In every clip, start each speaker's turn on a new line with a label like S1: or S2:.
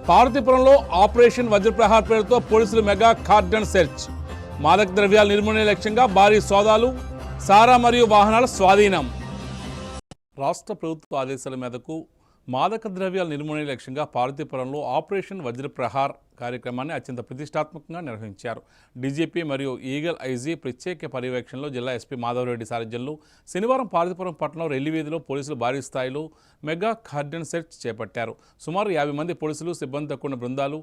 S1: పార్వతీపురంలో operation Vajraprahar పేరుతో పోలీసులు mega cordon search. మాదక ద్రవ్యాల నిర్మూలన లక్ష్యంగా భారీ సోదాలు, సారా మరియు వాహనాల స్వాధీనం. రాష్ట్ర ప్రభుత్వ ఆదేశాల మేరకు మాదక ద్రవ్యాల నిర్మూలన లక్ష్యంగా పార్వతీపురంలో ఆపరేషన్ వజ్రప్రహార్ కార్యక్రమాన్ని అత్యంత ప్రతిష్టాత్మకంగా నిర్వహించారు. డీజీపీ మరియు ఈగల్ ఐజీ ప్రత్యేక పర్యవేక్షణలో జిల్లా ఎస్పీ మాధవరెడ్డి సారథ్యంలో శనివారం పార్వతీపురం పట్టణం రెల్లి వీధిలో పోలీసులు భారీ స్థాయిలో మెగా కార్డన్ సెర్చ్ చేపట్టారు. సుమారు 50 మంది పోలీసులు, సిబ్బందితో కూడిన బృందాలు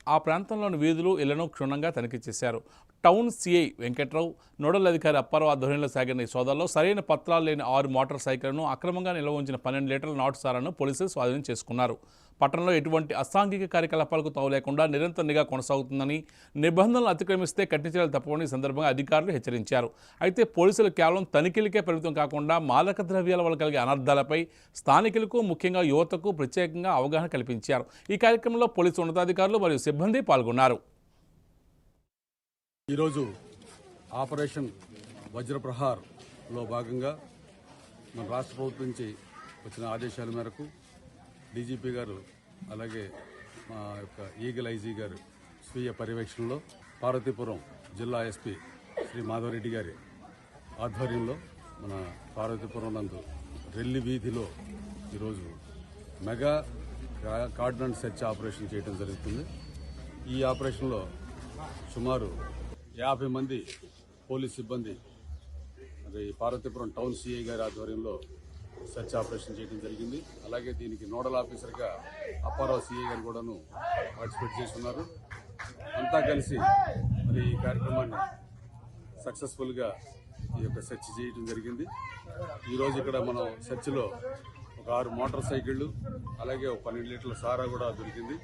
S1: ఆ ప్రాంతంలోని వీధులు, ఇళ్లను క్షుణ్ణంగా తనిఖీ చేశారు. టౌన్ సిఐ వెంకట్రావు, నోడల్ అధికారి అప్పారావు ఆధ్వర్యంలో సాగిన ఈ సోదాల్లో సరైన పత్రాలు లేని 6 మోటార్ సైకిళ్లను, అక్రమంగా నిల్వ ఉంచిన 12 లీటర్ల నాటు సారాను పోలీసులు స్వాధీనం చేసుకున్నారు. పట్టణంలో ఎటువంటి అసాంఘిక కార్యకలాపాలకు తావు లేకుండా నిరంతర నిఘా కొనసాగుతుందని, నిబంధనలు అతిక్రమిస్తే కఠిన చర్యలు తప్పవని సందర్భంగా అధికారులు హెచ్చరించారు. అయితే పోలీసులు కేవలం తనిఖీలకే పరిమితం కాకుండా మాదక ద్రవ్యాల వల్ల కలిగే అనర్థాలపై స్థానికులకు, ముఖ్యంగా యువతకు ప్రత్యేకంగా అవగాహన కల్పించారు. ఈ కార్యక్రమంలో పోలీసు ఉన్నతాధికారులు మరియు సిబ్బంది పాల్గొన్నారు.
S2: ఈరోజు ఆపరేషన్ వజ్రప్రహార్లో భాగంగా మన రాష్ట్ర ప్రభుత్వం నుంచి వచ్చిన ఆదేశాల మేరకు డీజీపీ గారు, అలాగే మా యొక్క ఈగల్ ఐజీ గారు స్వీయ పర్యవేక్షణలో పార్వతీపురం జిల్లా ఎస్పీ శ్రీ మాధవరెడ్డి గారి ఆధ్వర్యంలో మన పార్వతీపురం నందు రెల్లి వీధిలో ఈరోజు మెగా కార్డన్ సెర్చ్ ఆపరేషన్ చేయడం జరుగుతుంది. ఈ ఆపరేషన్లో సుమారు 50 మంది పోలీస్ సిబ్బంది, మరి పార్వతీపురం టౌన్ సిఐ గారి ఆధ్వర్యంలో సెర్చ్ ఆపరేషన్ చేయడం జరిగింది. అలాగే దీనికి నోడల్ ఆఫీసర్గా అప్పారావు సిఐ గారు కూడాను పార్టిసిపేట్ చేస్తున్నారు. అంతా కలిసి మరి ఈ కార్యక్రమాన్ని సక్సెస్ఫుల్గా ఈ యొక్క సెర్చ్ చేయడం జరిగింది. ఈరోజు ఇక్కడ మనం సెర్చ్లో ఒక 6 మోటార్ సైకిళ్లు, అలాగే ఒక 12 లీటర్ల సారా కూడా దొరికింది.